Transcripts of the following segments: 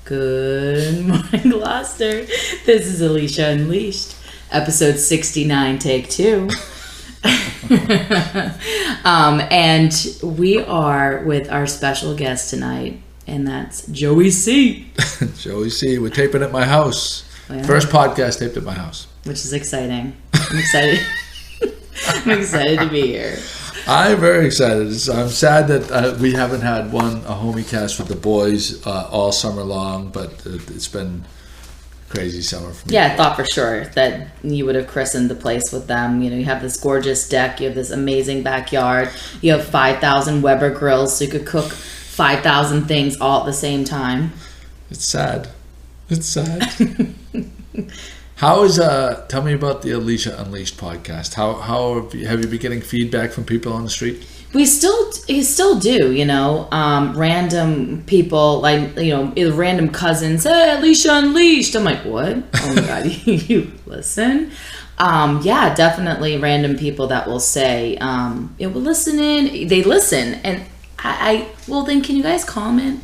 Good morning, Gloucester. This is Alicia Unleashed, episode 69, take 2. And we are with our special guest tonight, and that's Joey C. Joey C. We're taping at my house. Well, First podcast taped at my house. Which is exciting. I'm excited. I'm excited to be here. I'm very excited. I'm sad that we haven't had a homie cast with the boys all summer long, but it's been a crazy summer for me. Yeah, I thought for sure that you would have christened the place with them. You know, you have this gorgeous deck, you have this amazing backyard, you have 5,000 Weber grills, so you could cook 5,000 things all at the same time. It's sad. It's sad. How is tell me about the Alicia Unleashed podcast. How have you been getting feedback from people on the street? We still do, you know, random people, like, you know, either random cousins, hey, Alicia Unleashed. I'm like, what? Oh my God, you listen? Yeah, definitely random people that will say, yeah, we're listening. They listen. And well, then can you guys comment?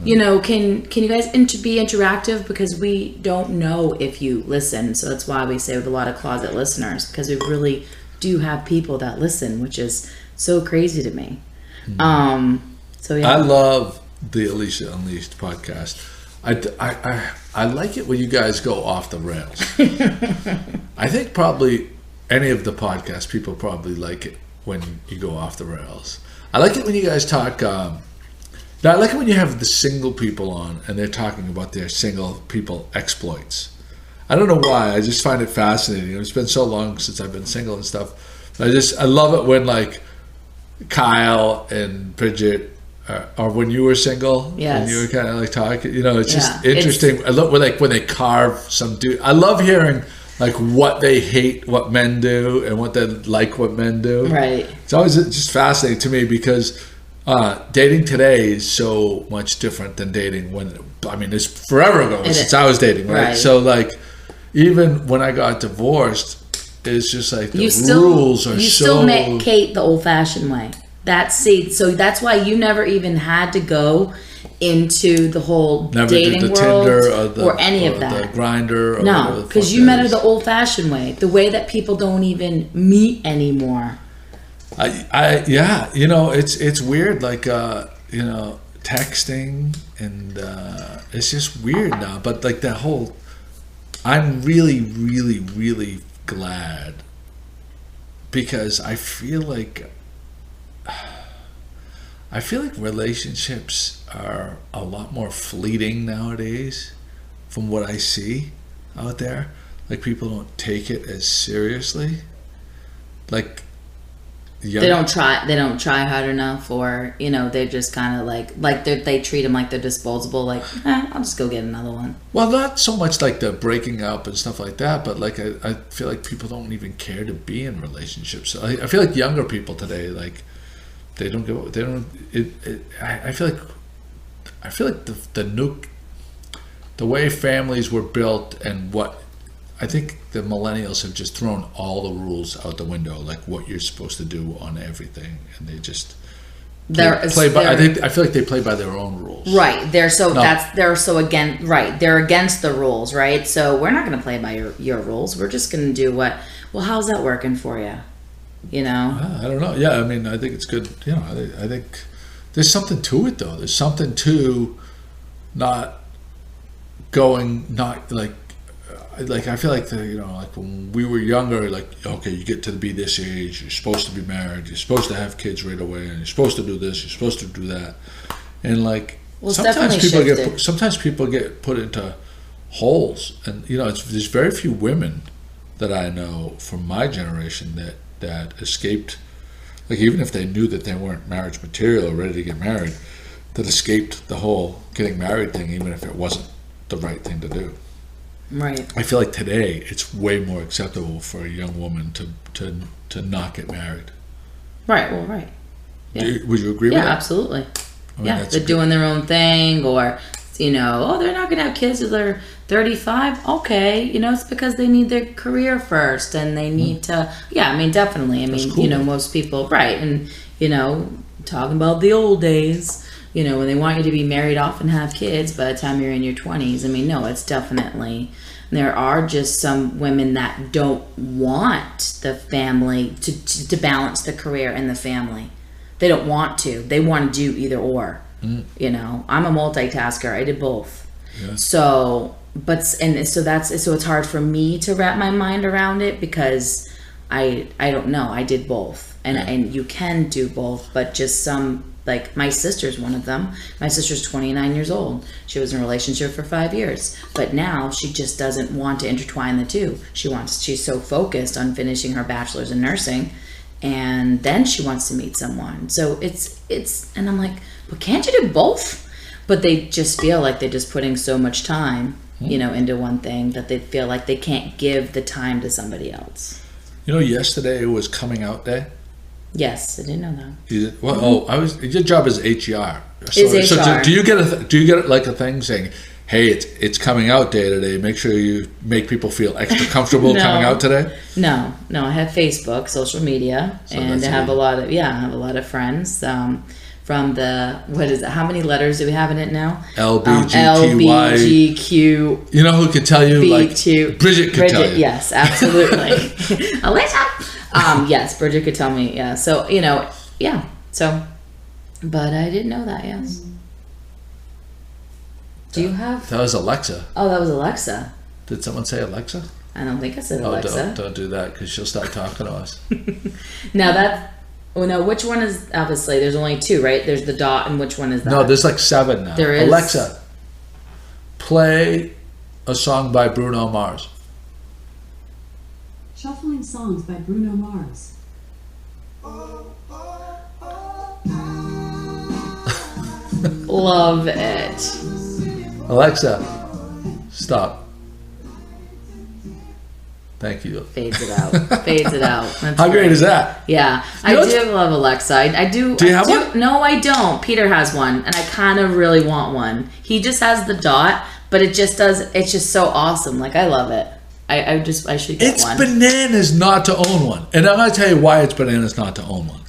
You know, can you guys be interactive? Because we don't know if you listen. So that's why we say we have a lot of closet listeners, because we really do have people that listen, which is so crazy to me. So yeah, I love the Alicia Unleashed podcast. I like it when you guys go off the rails. I think probably any of the podcast people probably like it when you go off the rails. I like it when you guys talk. Now, I like it when you have the single people on and they're talking about their single people exploits. I don't know why. I just find it fascinating. It's been so long since I've been single and stuff. I love it when, like, Kyle and Bridget, or when you were single, yes, and you were kind of like talking. You know, it's just interesting. I love when they carve some dude. I love hearing like what they hate what men do and what they like what men do. Right. It's always just fascinating to me because dating today is so much different than dating it's forever ago since I was dating, right? So like, even when I got divorced, it's just like the rules are so... You still met Kate the old-fashioned way. So that's why you never even had to go into the whole dating did the world Tinder or any of that. The Grindr. No, because you met her the old-fashioned way, the way that people don't even meet anymore. Yeah, you know, it's weird, like, you know, texting, and it's just weird now, but like that whole, I'm really, really, really glad, because I feel like relationships are a lot more fleeting nowadays from what I see out there. Like, people don't take it as seriously, like, they don't try hard enough, or, you know, they're just kind of like they treat them like they're disposable, like, I'll just go get another one. Well, not so much like the breaking up and stuff like that, but like I feel like people don't even care to be in relationships. I feel like younger people today, like, I feel like the way families were built, and what I think the millennials have just thrown all the rules out the window, like what you're supposed to do on everything, and they just play by. I feel like they play by their own rules. Right. They're against the rules, right? So we're not going to play by your rules. We're just going to do what. Well, how's that working for you? You know. I don't know. Yeah, I mean, I think it's good. You know, I think there's something to it, though. There's something to not like, I feel like you know, like when we were younger, like, okay, you get to be this age, you're supposed to be married, you're supposed to have kids right away, and you're supposed to do this, you're supposed to do that, and like, sometimes people get put into holes, and you know, there's very few women that I know from my generation that escaped, like, even if they knew that they weren't marriage material or ready to get married, that escaped the whole getting married thing, even if it wasn't the right thing to do. Right. I feel like today it's way more acceptable for a young woman to not get married. Right. Well, right. Yeah. Would you agree with that? Yeah, absolutely. I mean, they're doing their own thing, or, you know, they're not going to have kids until they're 35. Okay, you know, it's because they need their career first, and they need to. Yeah, I mean, definitely. I mean, cool. You know, most people, right? And, you know, talking about the old days. you know, when they want you to be married off and have kids by the time you're in your 20s. I mean, no, it's definitely, there are just some women that don't want the family to balance the career and the family. They don't want to. They want to do either or. You know, I'm a multitasker. I did both. Yeah. So it's hard for me to wrap my mind around it because I don't know. I did both, and you can do both, but just some, like my sister's one of them. My sister's 29 years old. She was in a relationship for 5 years, but now she just doesn't want to intertwine the two. She's so focused on finishing her bachelor's in nursing, and then she wants to meet someone. So it's and I'm like, but can't you do both? But they just feel like they're just putting so much time, you know, into one thing that they feel like they can't give the time to somebody else. You know, yesterday was coming out day. Yes, I didn't know that. Your job is HR. Is HR. So do you get like a thing saying, hey, it's coming out day today. Make sure you make people feel extra comfortable coming out today. No. I have Facebook, social media, and I have a lot of friends. From the, what is it? How many letters do we have in it now? LBGQ. You know who could tell you? Bridget could tell you. Yes, absolutely. Alicia. Yes, Bridget could tell me. Yeah. So So, but I didn't know that. Yes. Do you have? That was Alexa. Oh, that was Alexa. Did someone say Alexa? I don't think I said Alexa. Don't do that because she'll start talking to us. Which one is, obviously, there's only two, right? There's the dot, and which one is that? No, there's like 7 now. There is. Alexa, play a song by Bruno Mars. Shuffling songs by Bruno Mars. Love it. Alexa, stop. Thank you. Fades it out. That's How great is that? Yeah. I do love Alexa. I do. Do you have one? No, I don't. Peter has one, and I kind of really want one. He just has the dot, but it's just so awesome. Like, I love it. I should get one. It's bananas not to own one. And I'm going to tell you why it's bananas not to own one.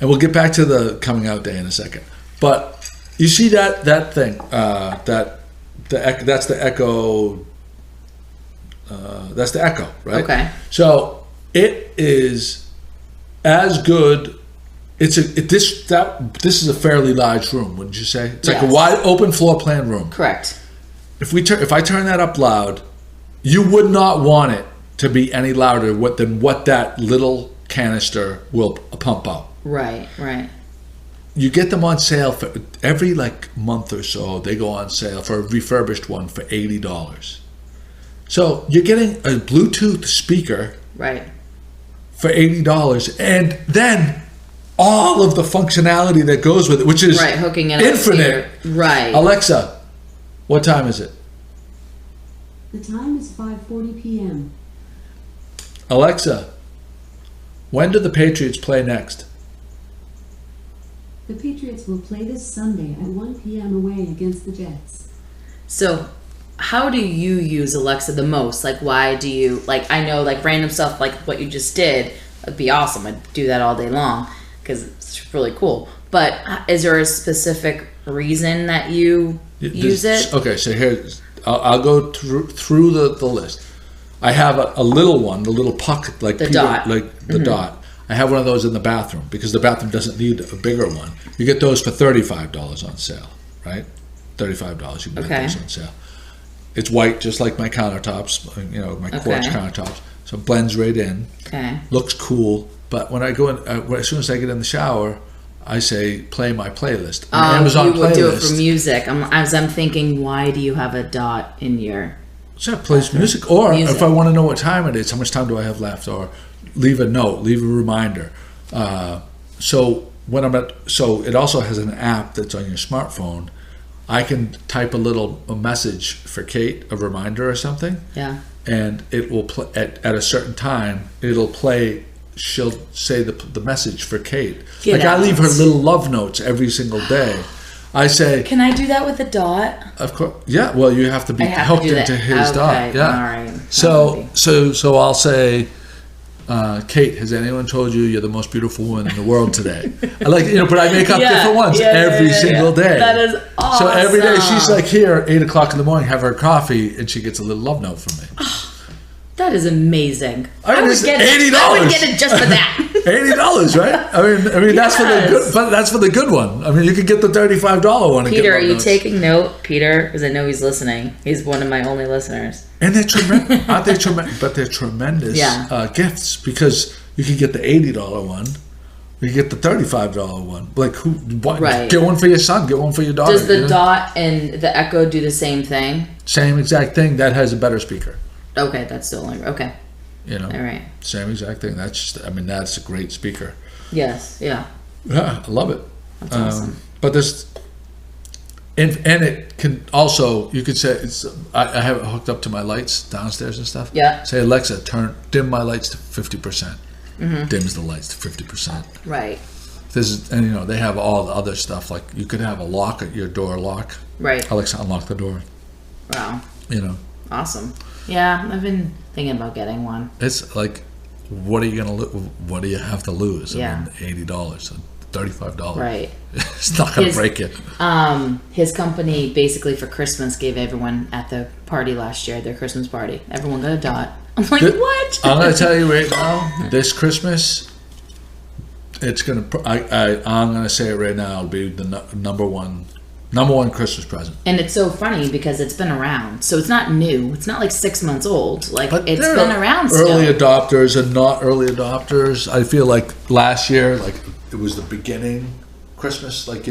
And we'll get back to the coming out day in a second. But you see that thing, that's the Echo. That's the Echo, right? Okay. So it is as good. This is a fairly large room, wouldn't you say? It's like a wide open floor plan room. Correct. If I turn that up loud, you would not want it to be any louder than what that little canister will pump out. Right. You get them on sale for every month or so. They go on sale for a refurbished one for $80. So you're getting a Bluetooth speaker, right, for $80, and then all of the functionality that goes with it, which is hooking it infinite. Right. Alexa, what time is it? The time is 5:40 p.m. Alexa, when do the Patriots play next? The Patriots will play this Sunday at 1 p.m. away against the Jets. So, how do you use Alexa the most? Like, why do you, I know, random stuff like what you just did would be awesome. I'd do that all day long because it's really cool. But is there a specific reason that you use it? Okay, so here, I'll go through the list. I have a little one, the little puck, the dot. Dot. I have one of those in the bathroom because the bathroom doesn't need a bigger one. You get those for $35 on sale, right? $35 you can get those on sale. It's white, just like my countertops, my quartz countertops. So it blends right in. Okay. Looks cool. But when I go in, as soon as I get in the shower, I say, play my playlist. Amazon you would playlist. Do it for music. As I'm thinking, why do you have a dot in your... So it plays music. Or if I want to know what time it is, how much time do I have left? Or leave a note, leave a reminder. So it also has an app that's on your smartphone. I can type a message for Kate, a reminder or something. Yeah. And it will play at a certain time. It'll play. She'll say the message for Kate. I leave her little love notes every single day. I say, can I do that with a dot? Of course. Yeah. Well, you have to be hooked into his dot. Yeah. All right. So I'll say, Kate, has anyone told you you're the most beautiful woman in the world today? I like, but I make up different ones every single day. That is awesome. So every day she's like here at 8 o'clock in the morning, have her coffee, and she gets a little love note from me. That is amazing. I would get $80. I would get it just for that. $80, right? I mean that's for the good. But that's for the good one. I mean, you could get the $35 one. Peter, are you taking note, Peter? Because I know he's listening. He's one of my only listeners. And they're tremendous. Aren't they tremendous? But they're tremendous gifts because you can get the $80 one. You get the $35 one. Like who? What? Right. Get one for your son. Get one for your daughter. Does the Dot and the Echo do the same thing? Same exact thing. That has a better speaker. Okay, that's still okay. All right. Same exact thing. That's just. I mean, that's a great speaker. Yes. Yeah. Yeah, I love it. That's awesome. But this, and it can also, you could say it's. I have it hooked up to my lights downstairs and stuff. Yeah. Say Alexa, dim my lights to 50%. Dims the lights to 50%. Right. And they have all the other stuff, like you could have a lock at your door lock. Right. Alexa, unlock the door. Wow. Awesome. Yeah, I've been thinking about getting one. It's like, what are you gonna what do you have to lose? Yeah. I mean, $80, $35. Right. It's not gonna break it. His company basically for Christmas gave everyone at the party last year, their Christmas party, everyone got a Dot. I'm like, what? I'm gonna tell you right now, this Christmas, it's gonna. I'm gonna say it right now. It'll be the number one Christmas present. And it's so funny because it's been around, so it's not new. It's not like 6 months old. Like it's been around. Early adopters and not early adopters. I feel like last year, like it was the beginning Christmas, like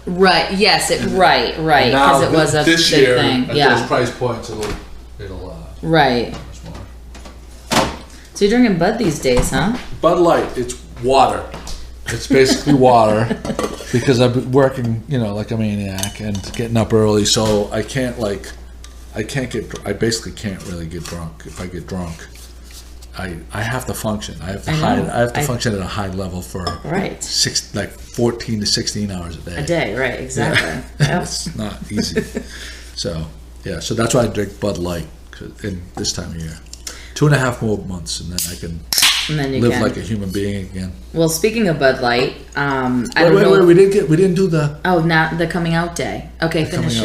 Right. Yes. Right. Because it was a this big year, thing. At Yeah. those price points, it'll. Right. So you're drinking Bud these days, huh? Bud Light. It's water. It's basically water because I've been working, like a maniac and getting up early, so I basically can't really get drunk. If I get drunk, I have to function. I have to function at a high level for 14 to 16 hours a day. A day, right? Exactly. Yeah. It's not easy. So that's why I drink Bud Light in this time of year. 2.5 more months, and then I can live like a human being again. Well, speaking of Bud Light, wait, we didn't do the not the coming out day. Okay, finish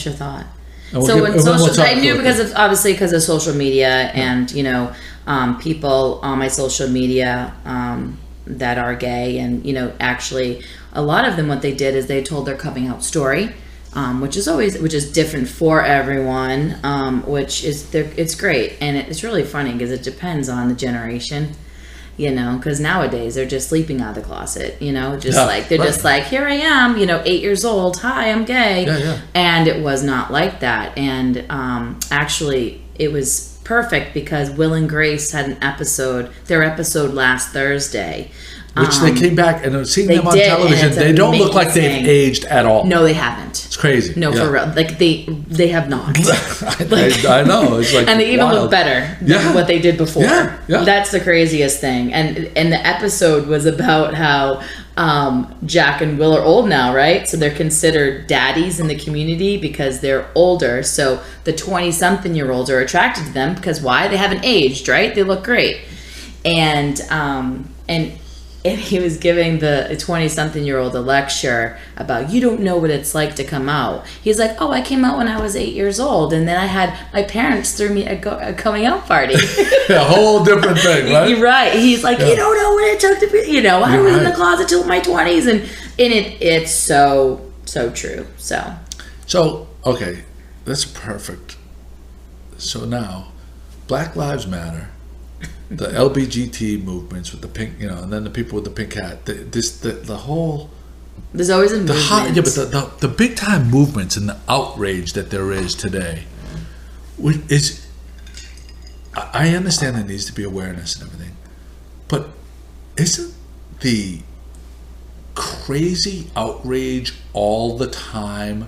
your thought. I knew because of social media and people on my social media that are gay, and actually a lot of them, what they did is they told their coming out story. Which is different for everyone, it's great, and it's really funny because it depends on the generation, because nowadays they're just sleeping out of the closet, just like, here I am, 8 years old, hi, I'm gay, and it was not like that, and actually it was perfect because Will and Grace had their episode last Thursday. Which they came back and seeing them on television, they don't look like they've aged at all. No, they haven't. It's crazy. No, for real. Like they have not. I know. It's like, and they even look better than what they did before. Yeah. That's the craziest thing. And the episode was about how Jack and Will are old now, right? So they're considered daddies in the community because they're older. So the 20-something-year-olds are attracted to them because why? They haven't aged, right? They look great. And he was giving the 20-something-year-old a lecture about, you don't know what it's like to come out. He's like, oh, I came out when I was 8 years old, and then I had my parents threw me a coming out party. A whole different thing, right? You're right. He's like, you don't know what it took to be, I was in the closet till my 20s, and it's so true. So okay, that's perfect. So now, Black Lives Matter. The LBGT movements with the pink, and then the people with the pink hat. The whole. There's always a movement. But the big time movements and the outrage that there is today, is. I understand there needs to be awareness and everything, but isn't the crazy outrage all the time?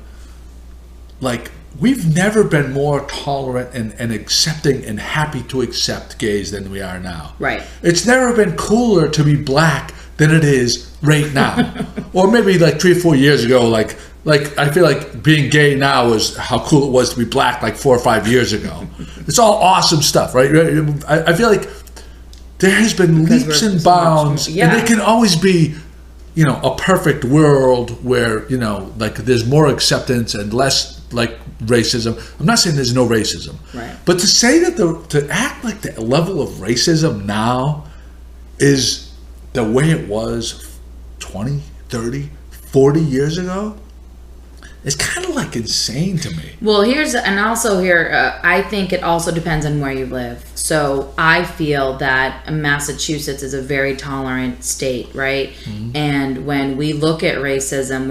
Like, we've never been more tolerant and accepting and happy to accept gays than we are now. Right. It's never been cooler to be black than it is right now. Or maybe like 3 or 4 years ago, like I feel like being gay now is how cool it was to be black like 4 or 5 years ago. It's all awesome stuff, right? I feel like there has been Because leaps we're and so much more- bounds, yeah. and it can always be, you know, a perfect world where, you know, like there's more acceptance and less like racism. I'm not saying there's no racism, Right. but to say that to act like the level of racism now is the way it was 20, 30, 40 years ago, it's kind of like insane to me. Well, I think it also depends on where you live. So I feel that Massachusetts is a very tolerant state, right? Mm-hmm. And when we look at racism,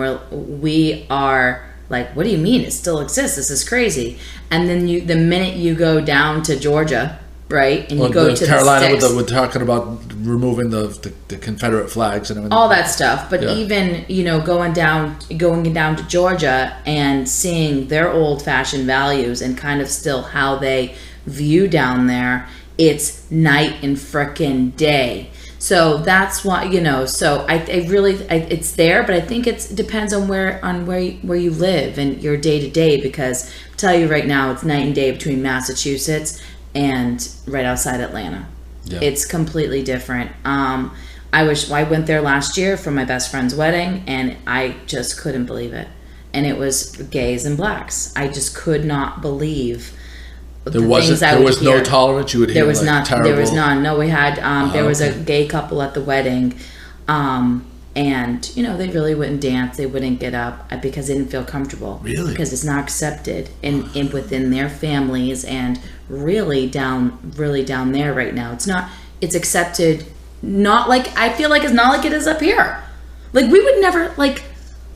we are like, what do you mean? It still exists. This is crazy. And then the minute you go down to Georgia, right, and you go to Carolina, the sticks, we're talking about removing the Confederate flags and everything. all that stuff. But Yeah. even, you know, going down to Georgia and seeing their old-fashioned values and kind of still how they view down there, it's night and frickin' day. So that's why, you know, so I really it's there, but I think it depends on where you live and your day to day, because I'll tell you right now, it's night and day between Massachusetts and right outside Atlanta. Yeah. It's completely different. I went there last year for my best friend's wedding, and I just couldn't believe it. And it was gays and blacks. I just could not believe There was no tolerance. You would hear there was like not. terrible. There was none. No, we had. There was a okay. gay couple at the wedding, and you know they really wouldn't dance. They wouldn't get up because they didn't feel comfortable. Really? Because it's not accepted in within their families, and really down there right now. It's not. It's accepted. Not like I feel like it's not like it is up here. Like we would never like.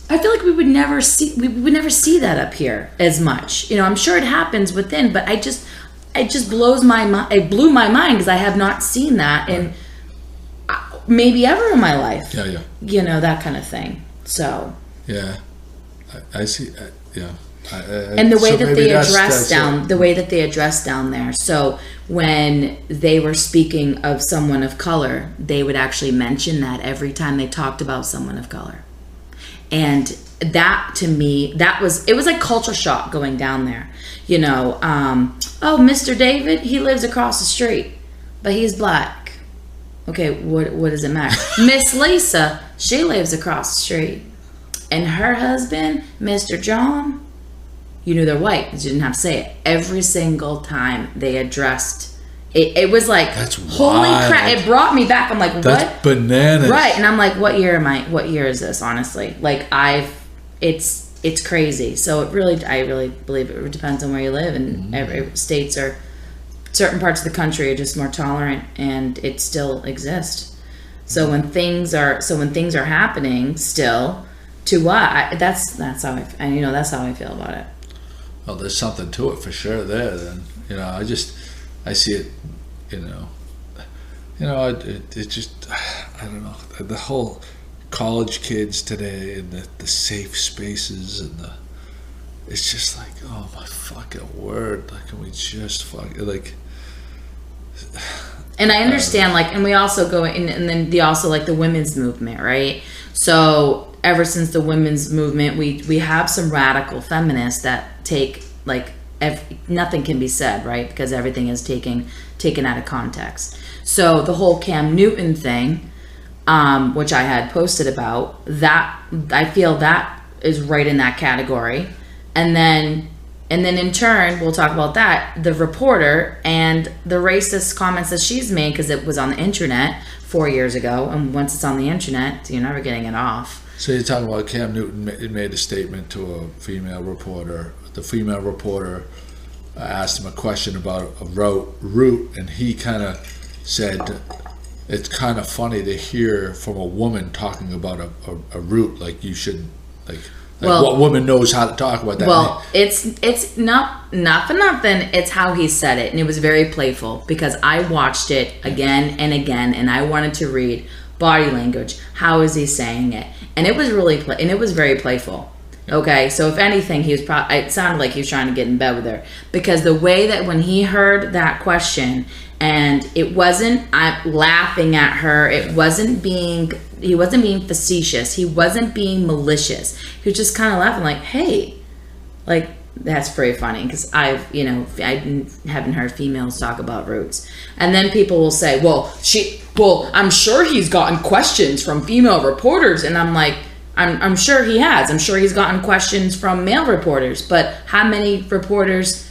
I feel like we would never see that up here as much. You know, I'm sure it happens within, but it just blows my mind. It blew my mind because I have not seen that in maybe ever in my life. Yeah. You know, that kind of thing. So. Yeah, I see. Yeah. And the way that they address down there. So when they were speaking of someone of color, they would actually mention that every time they talked about someone of color. And that to me, it was like culture shock going down there. You know, oh, Mr. David, he lives across the street, but he's black. Okay, what does it matter? Miss Lisa, she lives across the street. And her husband, Mr. John, you knew they're white because you didn't have to say it. Every single time they addressed it was like, that's holy wild. crap. It brought me back. I'm like, what? That's bananas. Right. And I'm like, what year is this, honestly? Like, it's crazy. So I really believe it depends on where you live. And every states are, certain parts of the country are just more tolerant, and it still exists. So when things are happening still, to what? That's how I feel about it. Well, there's something to it for sure there. Then, you know, I see it, it just, I don't know, the whole college kids today and the safe spaces and it's just like, oh my fucking word, like, can we just like. And I understand, like, and we also go in, and then the women's movement, right? So ever since the women's movement, we have some radical feminists that take, like, nothing can be said, right? Because everything is taken out of context. So the whole Cam Newton thing, which I had posted about, that I feel that is right in that category. And then in turn, we'll talk about that, the reporter and the racist comments that she's made, because it was on the internet 4 years ago, and once it's on the internet, you're never getting it off. So you're talking about Cam Newton made a statement to a female reporter. The female reporter asked him a question about a root, and he kind of said, it's kind of funny to hear from a woman talking about a root, like you shouldn't, like what woman knows how to talk about that? Well, it's not for nothing. It's how he said it, and it was very playful, because I watched it again and again, and I wanted to read body language. How is he saying it? And it was very playful. Okay, so if anything, it sounded like he was trying to get in bed with her, because the way that when he heard that question, and it wasn't laughing at her, he wasn't being facetious, he wasn't being malicious, he was just kind of laughing like, hey, like, That's pretty funny because I haven't heard females talk about roots. And then people will say, well, I'm sure he's gotten questions from female reporters. And I'm like, I'm sure he has. I'm sure he's gotten questions from male reporters. But how many reporters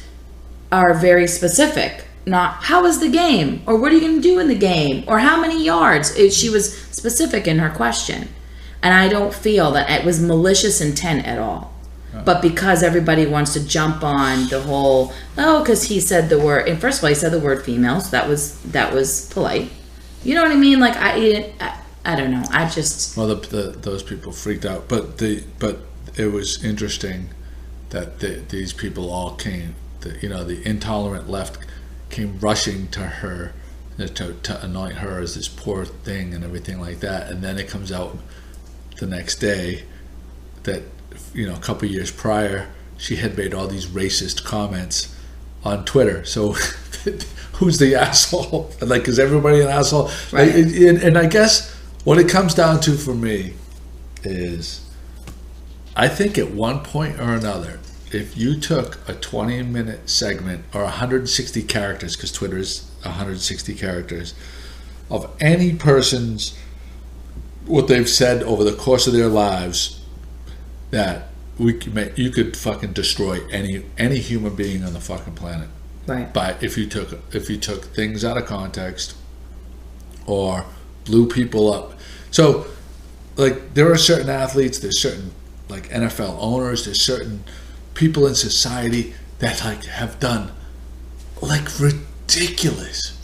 are very specific? Not, how was the game? Or what are you going to do in the game? Or how many yards? She was specific in her question. And I don't feel that it was malicious intent at all. But because everybody wants to jump on the whole, because he said the word, and first of all, he said the word female, so that was polite. You know what I mean? Like, I don't know. I just... Well, those people freaked out. But it was interesting that these people all came, the intolerant left came rushing to her to anoint her as this poor thing and everything like that. And then it comes out the next day that, a couple years prior, she had made all these racist comments on Twitter. So who's the asshole? Like, is everybody an asshole? Right. And I guess what it comes down to for me is, I think at one point or another, if you took a 20-minute segment or 160 characters, because Twitter's 160 characters, of any person's, what they've said over the course of their lives, that you could fucking destroy any human being on the fucking planet. Right. But if you took things out of context or blew people up. So, like, there are certain athletes, there's certain, like, NFL owners, there's certain people in society that, like, have done, like, ridiculous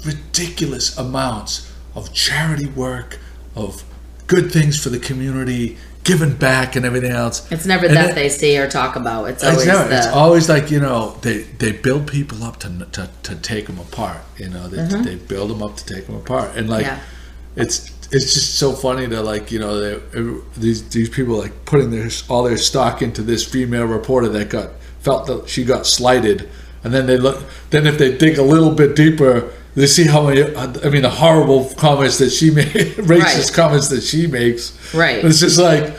amounts of charity work, of good things for the community, giving back and everything else. It's never that they say or talk about. It's always it's always like, they build people up to take them apart. They build them up to take them apart. And like, it's just so funny that, like, these people, like, putting all their stock into this female reporter that felt that she got slighted, and then if they dig a little bit deeper, they see how many, the horrible comments that she made, racist comments that she makes. Right. And it's just like,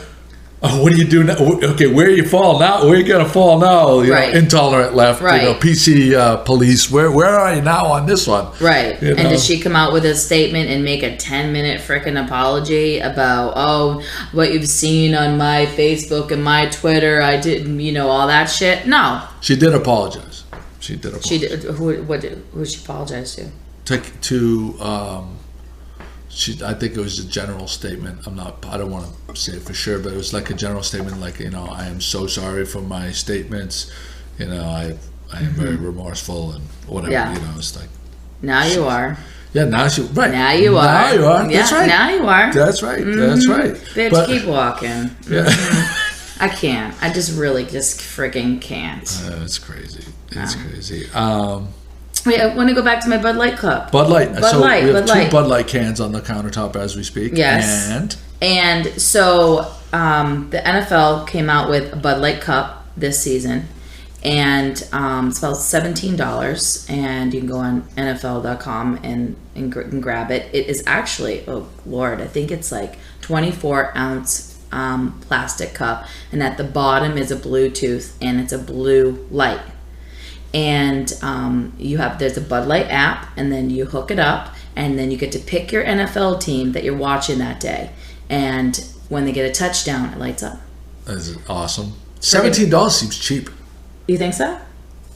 oh, what do you do now? Okay, where you fall now? Where you gonna fall now? Right. Intolerant left. Right. PC police. Where are you now on this one? Right. And did she come out with a statement and make a 10-minute frickin' apology about, what you've seen on my Facebook and my Twitter? I didn't, all that shit. No. She did apologize. She did. Who she apologized to? I think it was a general statement. I don't want to say it for sure, but it was like a general statement, like, I am so sorry for my statements. I am very remorseful and whatever. Yeah. It's like, now you are. Yeah, now right. Now you are. Now you are. Yeah, that's right. Now you are. That's right. That's right. Bitch, keep walking. Yeah. I can't. I just really freaking can't. It's crazy. It's crazy. Wait, I want to go back to my Bud Light cup. Bud Light. We have two Light. Bud Light cans on the countertop as we speak. Yes. And so the NFL came out with a Bud Light cup this season, and it's about $17, and you can go on NFL.com and grab it. It is actually, oh Lord, I think it's like 24-ounce plastic cup, and at the bottom is a Bluetooth, and it's a blue light. And there's a Bud Light app, and then you hook it up, and then you get to pick your NFL team that you're watching that day. And when they get a touchdown, it lights up. That's awesome. $17 seems cheap. You think so?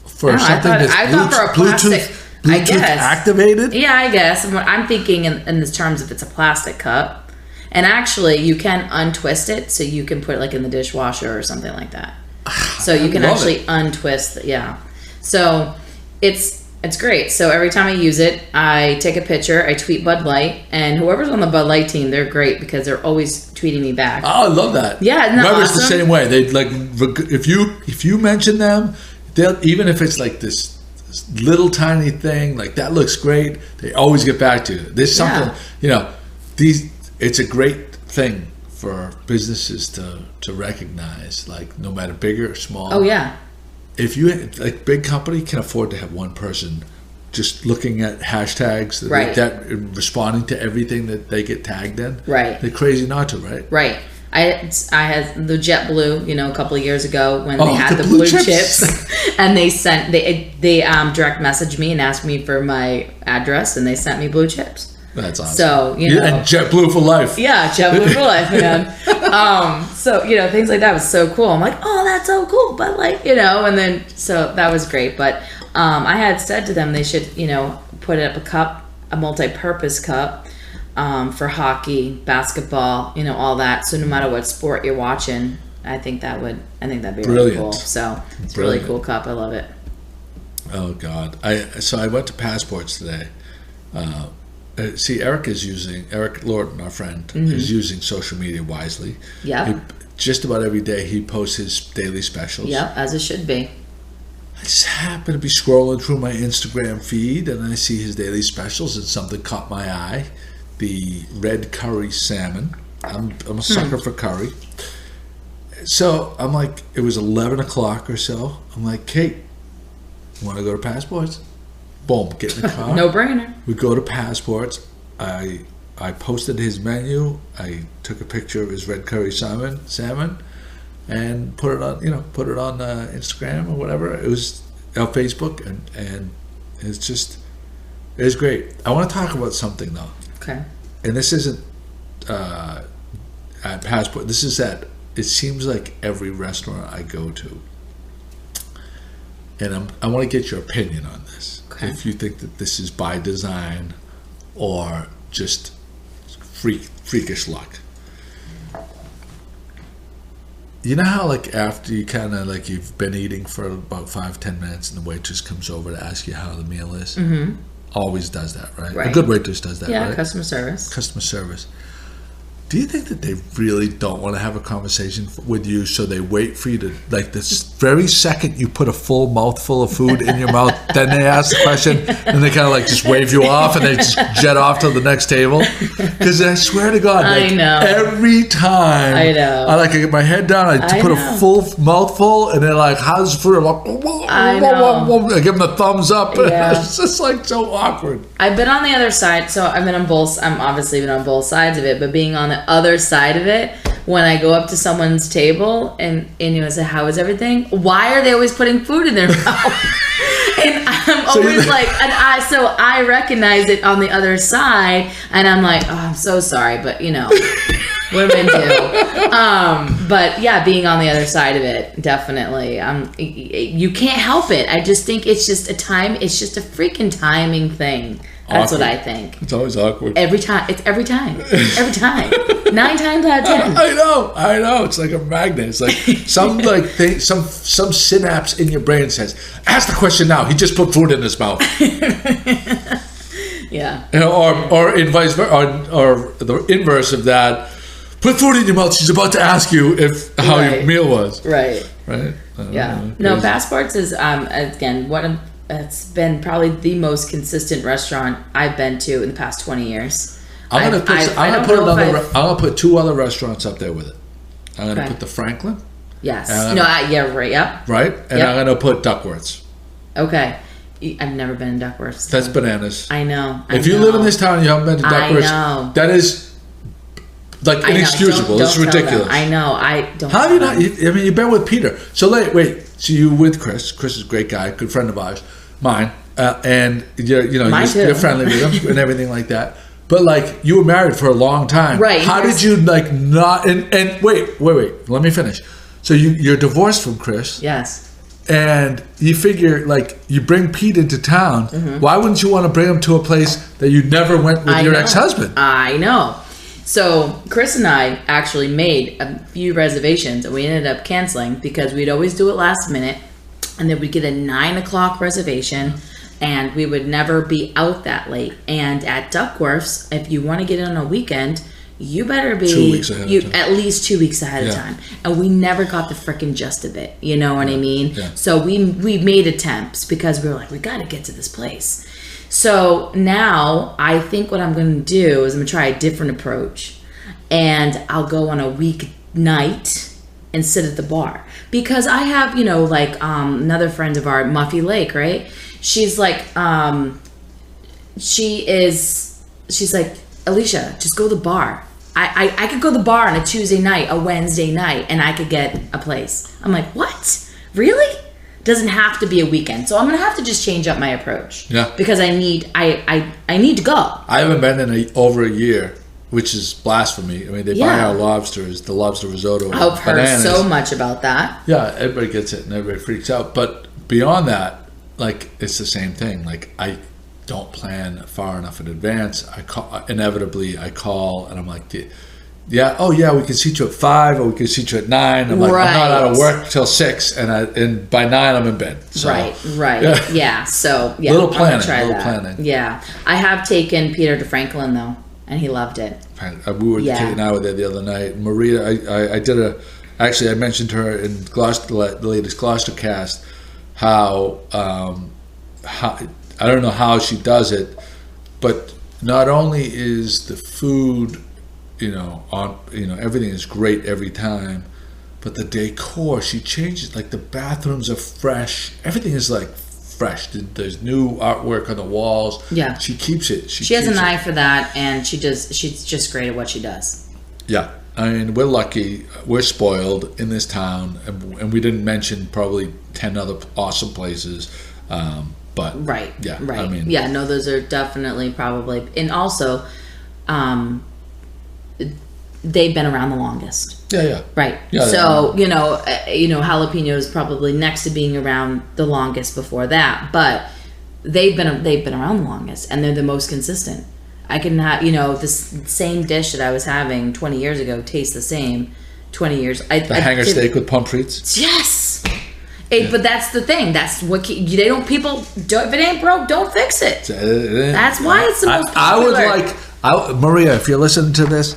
For something that's for a plastic, Bluetooth I guess. activated? Yeah, I guess. I'm thinking in the terms of it's a plastic cup. And actually, you can untwist it, so you can put it like in the dishwasher or something like that. So you can actually untwist it. So it's great. So every time I use it, I take a picture, I tweet Bud Light, and whoever's on the Bud Light team, they're great because they're always tweeting me back. Oh, I love that. Yeah, isn't that Weber's awesome? the same way. They like, if you mention them, they'll, even if it's like this little tiny thing, like that looks great, they always get back to you. There's something, it's a great thing for businesses to recognize, like, no matter big or small. Oh yeah. If you, like, big company can afford to have one person just looking at hashtags that responding to everything that they get tagged in. Right. They're crazy not to, right? Right. I had the JetBlue, a couple of years ago when they had the blue chips. And they direct messaged me and asked me for my address, and they sent me blue chips. That's awesome. So, and JetBlue for life. Yeah, JetBlue for life, man. So, things like that was so cool. I'm like, oh, that's so cool. But and then, so that was great. But I had said to them they should, put up a cup, a multi-purpose cup for hockey, basketball, all that. So no matter what sport you're watching, I think that'd be really cool. So it's a really cool cup. I love it. Oh God! I went to Passports today. See, Eric Lorton, our friend, is using social media wisely. Yeah. Just about every day he posts his daily specials. Yeah, as it should be. I just happen to be scrolling through my Instagram feed and I see his daily specials and something caught my eye. The red curry salmon. I'm a sucker for curry. So I'm like, it was 11 o'clock or so. I'm like, Kate, want to go to Passports? Boom, get in the car. No brainer. We go to Passports. I posted his menu. I took a picture of his red curry salmon, and put it on Instagram or whatever. It was on Facebook, and it's great. I want to talk about something though. Okay. And this isn't at Passport. This is at. It seems like every restaurant I go to, and I want to get your opinion on this. Okay. If you think that this is by design or just freakish luck. You know how after you kind of you've been eating for about 5-10 minutes and the waitress comes over to ask you how the meal is? Mm-hmm. Always does that, right? A good waitress does that, right? Yeah, customer service. Do you think that they really don't want to have a conversation with you, so they wait for you to, this very second you put a full mouthful of food in your mouth, then they ask the question, and they kind of just wave you off, and they just jet off to the next table? Because I swear to God, I know. Every time I get my head down, I put a full mouthful, and they're like, how's the food? I'm like, I give them the thumbs up. Yeah. It's just so awkward. I've been on the other side, so I'm obviously been on both sides of it, but being on the other side of it, when I go up to someone's table and say, how is everything? Why are they always putting food in their mouth? And I'm always I recognize it on the other side, and I'm like, oh, I'm so sorry, but what am I gonna do? But yeah, being on the other side of it, definitely. You can't help it. I just think it's just it's just a freaking timing thing. That's awkward. What I think. It's always awkward. Every time. It's every time. 9 times out of 10. I know. It's like a magnet. It's like some some synapse in your brain says, ask the question now. He just put food in his mouth. Yeah. Or in vice versa, or the inverse of that. Put food in your mouth. She's about to ask you how your meal was. Right. Yeah. No, Passports is again it's been probably the most consistent restaurant I've been to in the past 20 years. I'm gonna put 2 other restaurants up there with it. I'm gonna put the Franklin. Yes. Right. Yep. Right, and I'm gonna put Duckworths. Okay. I've never been in Duckworths. So. That's bananas. I know. If you live in this town and you haven't been to Duckworths, that is inexcusable. It's ridiculous. I know. I don't. How have you not? You've been with Peter. So wait. So you with Chris? Chris is a great guy, good friend of ours, mine, and you're friendly with him and everything like that. But you were married for a long time, right? How did you not? And wait. Let me finish. So you're divorced from Chris, yes. And you figure you bring Pete into town. Mm-hmm. Why wouldn't you want to bring him to a place that you never went with your ex-husband? I know. So Chris and I actually made a few reservations, and we ended up canceling because we'd always do it last minute, and then we'd get a 9 o'clock reservation, and we would never be out that late. And at Duckworths, if you want to get in on a weekend, you better be 2 weeks ahead of time. At least 2 weeks ahead of time. And we never got the frickin' gist of it. You know what I mean? Yeah. So we made attempts because we were like, we got to get to this place. So now I think what I'm going to do is I'm going to try a different approach, and I'll go on a weeknight and sit at the bar, because I have, another friend of ours, Muffy Lake, right? She's like, she's like, Alicia, just go to the bar. I could go to the bar on a Tuesday night, a Wednesday night, and I could get a place. I'm like, what? Really? doesn't have to be a weekend. So I'm gonna have to just change up my approach. Yeah. Because I need to go. I haven't been in over a year, which is blasphemy. I mean, they buy our lobsters, the lobster risotto. I've heard so much about that. Yeah, everybody gets it and everybody freaks out. But beyond that, like, it's the same thing. Like, I don't plan far enough in advance. Inevitably I call and I'm like, we can seat you at 5 or we can seat you at 9. I'm like, I'm not out of work till 6 and by 9 I'm in bed. So, right. Yeah. So yeah, little planning. Yeah, I have taken Peter to Franklin though, and he loved it. Kate and I were there the other night. Maria, I mentioned to her in Gloucester, the latest Gloucester cast, how I don't know how she does it, but not only is the food, everything is great every time, but the decor, she changes. Like, the bathrooms are fresh. Everything is like fresh. There's new artwork on the walls. Yeah, she keeps it. She has an eye for that, and she's just great at what she does. Yeah, I mean, we're lucky. We're spoiled in this town, and we didn't mention probably 10 other awesome places. But yeah, I mean, those are definitely probably, and also, they've been around the longest. Yeah. Right. Yeah, so jalapeno is probably next to being around the longest before that, but they've been around the longest, and they're the most consistent. I can have this same dish that I was having 20 years ago taste the same 20 years. The hanger steak with pommes frites. Yes. But that's the thing. That's what if it ain't broke, don't fix it. That's why it's the most popular. Maria, if you're listening to this,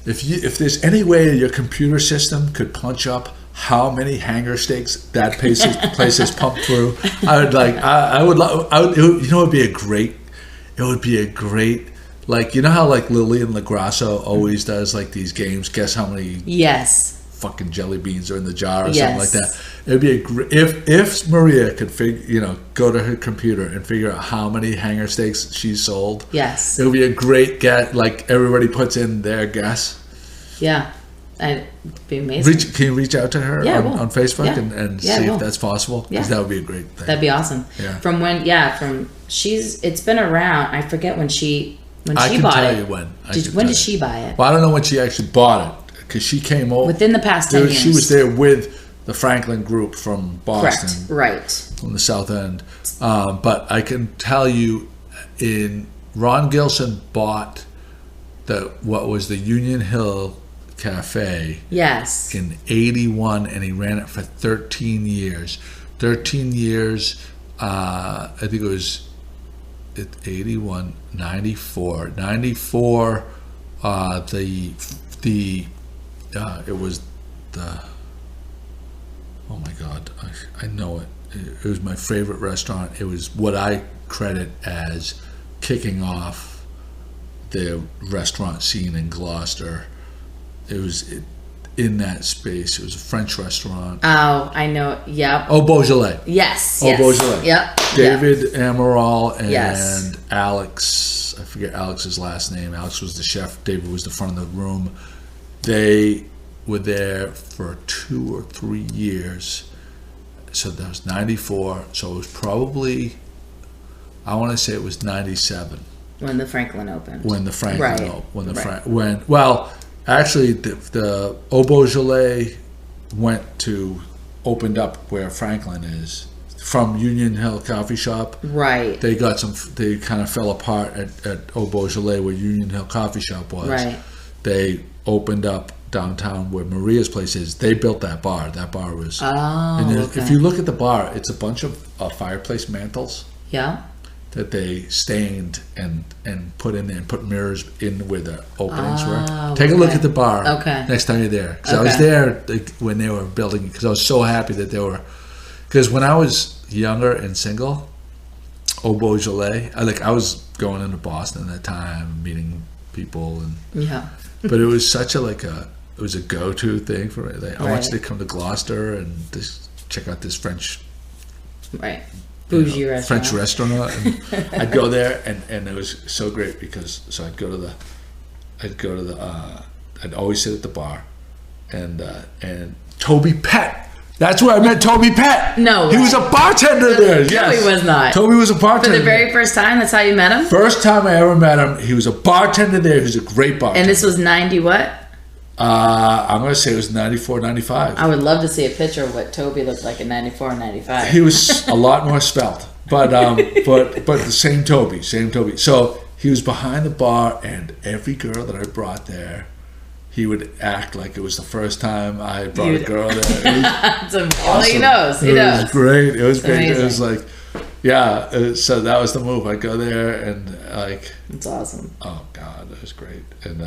if there's any way your computer system could punch up how many hanger steaks that place has pumped through, it would be a great, like, you know how like Lillian LaGrasso always does like these games, guess how many fucking jelly beans are in the jar or something like that. It'd be if Maria could go to her computer and figure out how many hanger steaks she's sold. Yes, it would be a great guess. Like, everybody puts in their guess. Yeah, it'd be amazing. Can you reach out to her on Facebook and see if that's possible? Because that would be a great thing. That'd be awesome. Yeah. It's been around. I forget when she bought it. I can tell you when. When did she buy it? Well, I don't know when she actually bought it, because she came over within the past 10 years. She was there with the Franklin group from Boston. Correct. Right. From the South End. But I can tell you, Ron Gilson bought what was the Union Hill Cafe. Yes. In 81, and he ran it for 13 years. 13 years, I think it was 81, 94. 94, it was the, oh my God, I know it. It was my favorite restaurant. It was what I credit as kicking off the restaurant scene in Gloucester. It was in that space. It was a French restaurant. Oh, I know. Yep. Oh, Beaujolais. Yes. Beaujolais. Yep. David Amaral and Alex. I forget Alex's last name. Alex was the chef. David was the front of the room. They were there for 2 or 3 years. So that was 94. So it was probably, I want to say it was 97. When the Franklin opened. Actually, the Au Beaujolais opened up where Franklin is, from Union Hill Coffee Shop. Right. They kind of fell apart at Au Beaujolais, where Union Hill Coffee Shop was. Right. They opened up downtown where Maria's place is. They built that bar. That bar was. If you look at the bar, it's a bunch of fireplace mantles. Yeah. That they stained and put in there and put mirrors in where the openings were. Take a look at the bar next time you're there. Because I was there when they were building, because I was so happy that they were. Because when I was younger and single, Au Beaujolais, I was going into Boston at that time, meeting people, but it was such it was a go-to thing for me. I want you to come to Gloucester and check out this French. Right. Bougie restaurant. French restaurant, and I'd go there, and it was so great because I'd I'd always sit at the bar, and Toby Pett That's where I met Toby Pett. No he way. was a bartender there. Yes, No, he was not. Toby was a bartender. For the very first time, that's how you met him? First time I ever met him, he was a bartender there. He was a great bartender. And this was 90 what? I'm going to say it was 94, 95. I would love to see a picture of what Toby looked like in 94 and 95. He was a lot more svelte, but the same Toby. So he was behind the bar, and every girl that I brought there, he would act like it was the first time I brought a girl there. That's Awesome. all he knows. He knows. It was great. It was great. Amazing. It was like, yeah. So that was the move. I'd go there and like. It's awesome. Oh God, it was great. And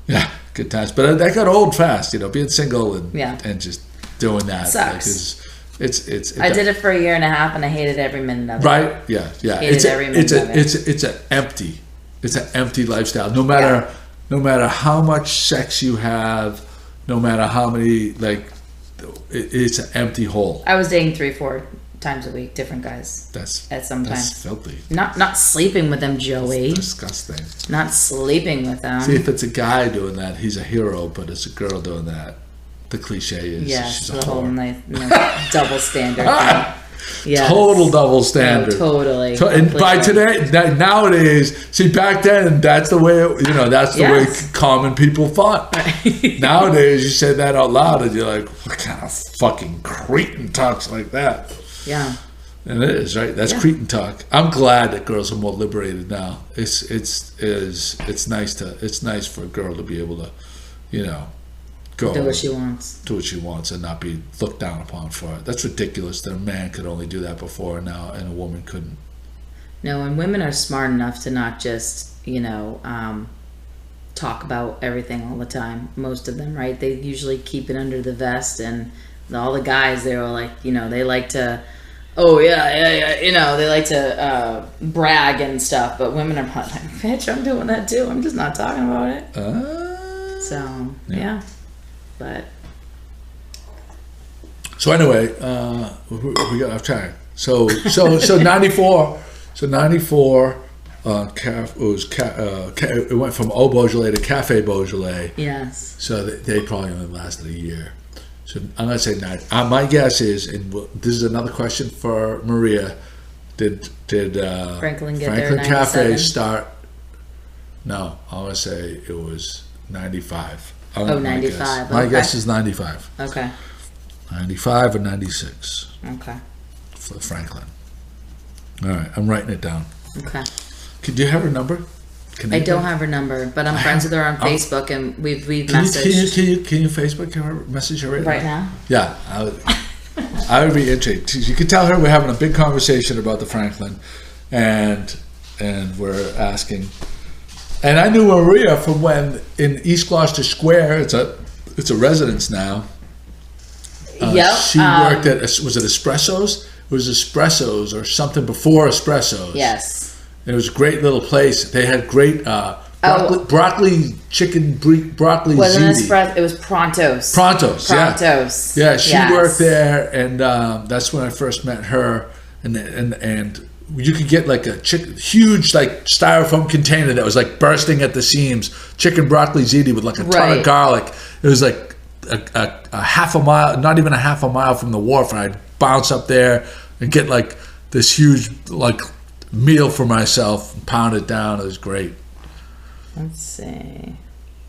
yeah, good times. But that got old fast. Being single and just doing that. Sucks. Like, I did it for a year and a half, and I hated every minute of it. Right? Yeah. Hated every minute of it. It's an empty lifestyle. No matter how much sex you have, no matter how many it's an empty hole. I was dating 3-4 times a week, different guys. At some time. That's filthy. Not sleeping with them, Joey. It's disgusting. Not sleeping with them. See, if it's a guy doing that, he's a hero. But it's a girl doing that, the cliche is she's a the whore. whole double standard thing. Yes. Total double standard. Oh, totally. And by today, nowadays, see, back then, that's the way, that's the way common people thought. Nowadays, you say that out loud, and you're like, what kind of fucking cretin talks like that? Yeah. And it is, right? That's cretin talk. I'm glad that girls are more liberated now. It's nice for a girl to be able to, go do what she wants. Do what she wants and not be looked down upon for it. That's ridiculous that a man could only do that before now and a woman couldn't. No, and women are smart enough to not just, talk about everything all the time. Most of them, right? They usually keep it under the vest, and all the guys, they're all like, they like to, they like to brag and stuff, but women are like, bitch, I'm doing that too. I'm just not talking about it. So, yeah. But so anyway, we got off track. So 94. So 94. It went from Eau Beaujolais to Cafe Beaujolais. Yes. So they probably only lasted a year. So I'm gonna say 9. My guess is, and this is another question for Maria. Did Franklin Cafe start? No, I'm gonna say it was 95. 95. My guess is 95. Okay. 95 or 96. Okay. For Franklin. All right, I'm writing it down. Okay. Do you have her number? I don't have her number, but I'm friends with her on Facebook, and we've messaged. Can you Facebook her, message her right now? Yeah, I would be interested. You could tell her we're having a big conversation about the Franklin, and we're asking. And I knew Maria from when in East Gloucester Square. It's a residence now. She worked at, was it Espressos? It was Espressos or something before Espressos. Yes. And it was a great little place. They had great broccoli chicken, broccoli ziti. It was Prontos. Prontos. Yeah, she worked there, and that's when I first met her. And you could get like a huge like styrofoam container that was like bursting at the seams. Chicken broccoli ziti with like a ton of garlic. It was like a half a mile, not even a half a mile from the wharf, and I'd bounce up there and get like this huge like meal for myself and pound it down. It was great. Let's see.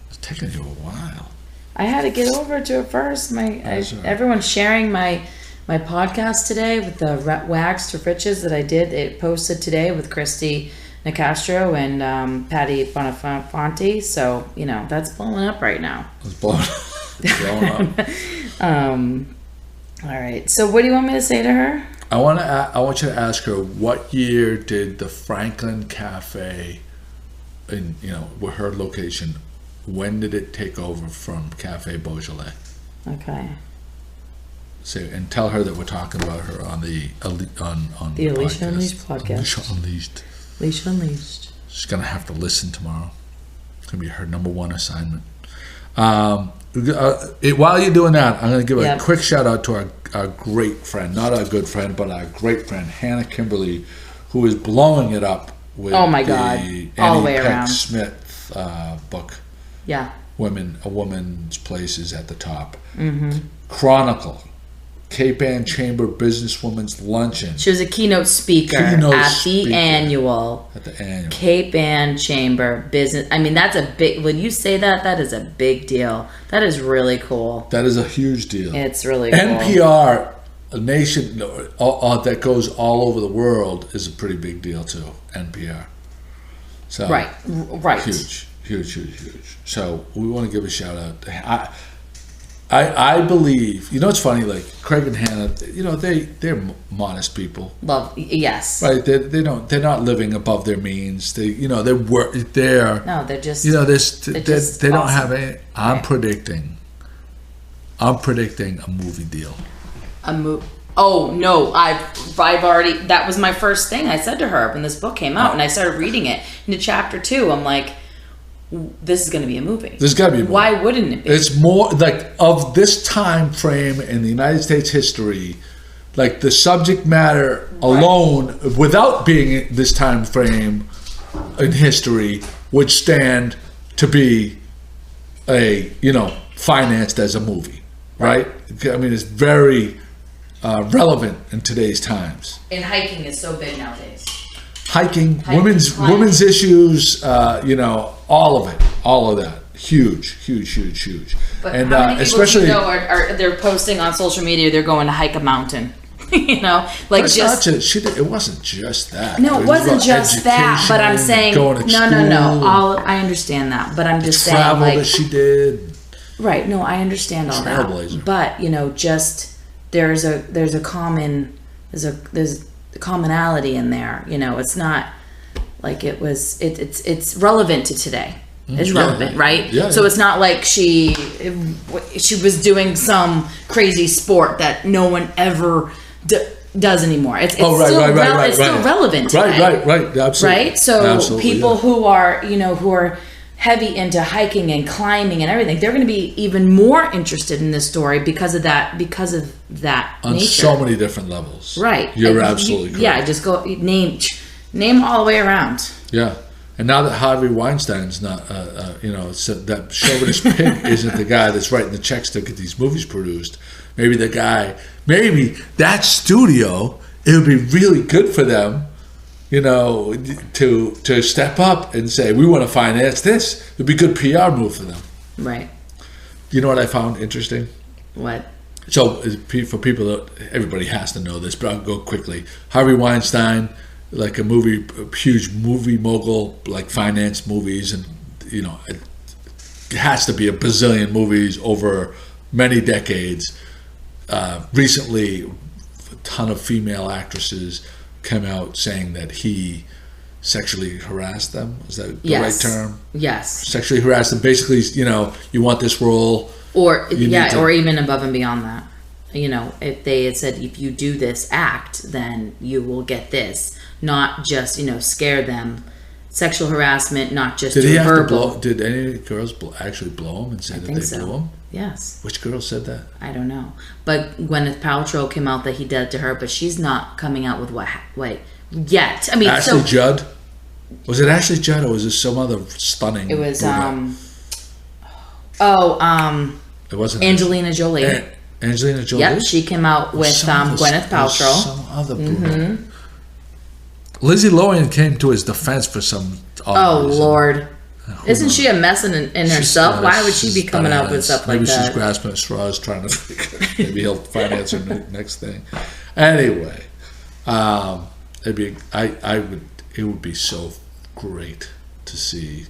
It's taking you a while. I had to get over to it first. Everyone's sharing my podcast today with the Wags to Riches that I did. It posted today with Christy Nicastro and Patty Bonafonte. So, that's blowing up right now. It's blowing up. All right. So what do you want me to say to her? I want you to ask her, what year did the Franklin Cafe, in her location, when did it take over from Cafe Beaujolais? Okay. So, and tell her that we're talking about her on the Alicia Unleashed podcast. Alicia Unleashed. She's gonna have to listen tomorrow. It's gonna be her number one assignment. While you're doing that, I'm gonna give a quick shout out to our great friend, not our good friend, but our great friend Hanna Kimberley, who is blowing it up with all the way around Smith book. Yeah. A woman's place is at the top. Mm-hmm. Chronicle, Cape Ann Chamber Businesswomen's Luncheon. She was a keynote speaker at the annual Cape Ann Chamber Business. I mean, that's a big, when you say that, that is a big deal. That is really cool. That is a huge deal. It's really cool. NPR, a nation that goes all over the world, is a pretty big deal too. NPR. So right. Huge. So we want to give a shout out. I believe, you know, it's funny, like Craig and Hanna, you know, they're modest people. Yes. Right. They're not living above their means. They're just, they don't awesome. have any. I'm predicting a movie deal. Oh no, I've already, that was my first thing I said to her when this book came out and I started reading it. Into chapter 2, I'm like, this is going to be a movie. There's got to be a movie. Why wouldn't it be? It's more like of this time frame in the United States history, like the subject matter alone, without being this time frame in history, would stand to be financed as a movie, right? I mean, it's very relevant in today's times. And hiking is so big nowadays. Hiking, women's issues, all of that, huge. But and how many people especially, do you know are they're posting on social media they're going to hike a mountain? It wasn't just that. No, it wasn't just that. But I'm saying going to school, I understand that, but I'm just saying travel that she did. Right. No, I understand all that. But just there's a commonality in there. It's not like it's relevant to today. It's relevant, right? Yeah, so it's not like she was doing some crazy sport that no one ever does anymore. It's still relevant today. Right, absolutely. Right? So absolutely, people who are heavy into hiking and climbing and everything, they're going to be even more interested in this story because of that on nature. So many different levels. Right. You're absolutely correct. Yeah, just go name all the way around. Yeah. And now that Harvey Weinstein's not, that chauvinist pig isn't the guy that's writing the checks to get these movies produced, maybe that studio, it would be really good for them, to step up and say, we want to finance this. It would be a good PR move for them. Right. You know what I found interesting? What? So for people that, everybody has to know this, but I'll go quickly. Harvey Weinstein, like a huge movie mogul, like finance movies, and it has to be a bazillion movies over many decades. Recently, a ton of female actresses came out saying that he sexually harassed them. Is that the right term? Yes. Sexually harassed them. Basically, you want this role, or even above and beyond that. If they had said, if you do this act, then you will get this. Not just, scare them. Sexual harassment, not just verbal. Did any girls actually blow him and say that they blew him? Yes. Which girl said that? I don't know. But Gwyneth Paltrow came out that he did it to her, but she's not coming out with what yet. I mean, Ashley Judd? Was it Ashley Judd or was it some other stunning? It was, it wasn't Angelina Jolie. Angelina Jolie? Yep, she came out with Gwyneth Paltrow. Some other brunette. Lizzie Lohan came to his defense for some odd reason. Lord. Isn't she a mess in herself? Why would she be coming out with stuff like that? Maybe she's grasping at straws trying to maybe he'll finance her next thing. Anyway, it would be so great to see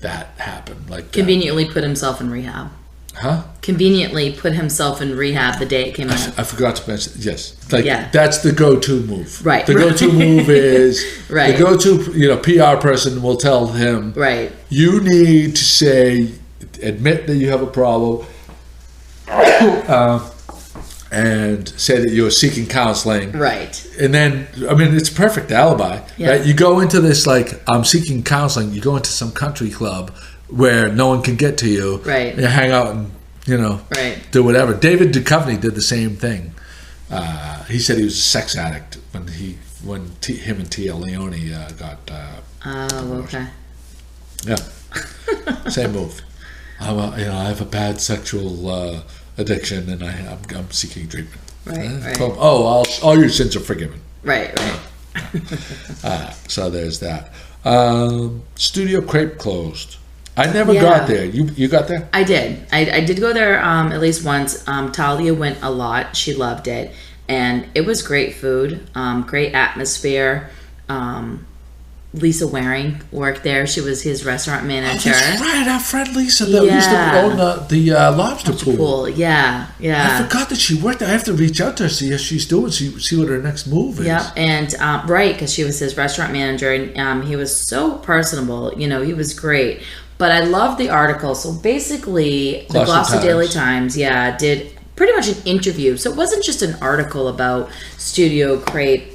that happen. Like conveniently put himself in rehab. Huh? Conveniently put himself in rehab the day it came out. I forgot to mention. Yes, that's the go-to move. Right. The go-to move is right. The go-to PR person will tell him. Right. You need to admit that you have a problem, and say that you're seeking counseling. Right. And then, it's a perfect alibi. Yeah. Right? You go into this I'm seeking counseling. You go into some country club where no one can get to you. Right. You hang out and, right. do whatever. David Duchovny did the same thing. He said he was a sex addict when him and Tia Leone got okay. Yeah. Same move. I have a bad sexual addiction, and I'm seeking treatment. Right. All your sins are forgiven. Right. So there's that. Studio Crepe closed. I never got there. You got there? I did. I did go there at least once. Talia went a lot. She loved it. And it was great food, great atmosphere. Lisa Waring worked there. She was his restaurant manager. Oh, that's right. Our friend Lisa that used to own the lobster pool. Yeah. I forgot that she worked there. I have to reach out to her, see how she's doing, see what her next move is. Yeah, and because she was his restaurant manager, and he was so personable. He was great. But I loved the article. So basically, the Gloucester Daily Times, did pretty much an interview. So it wasn't just an article about Studio Crepe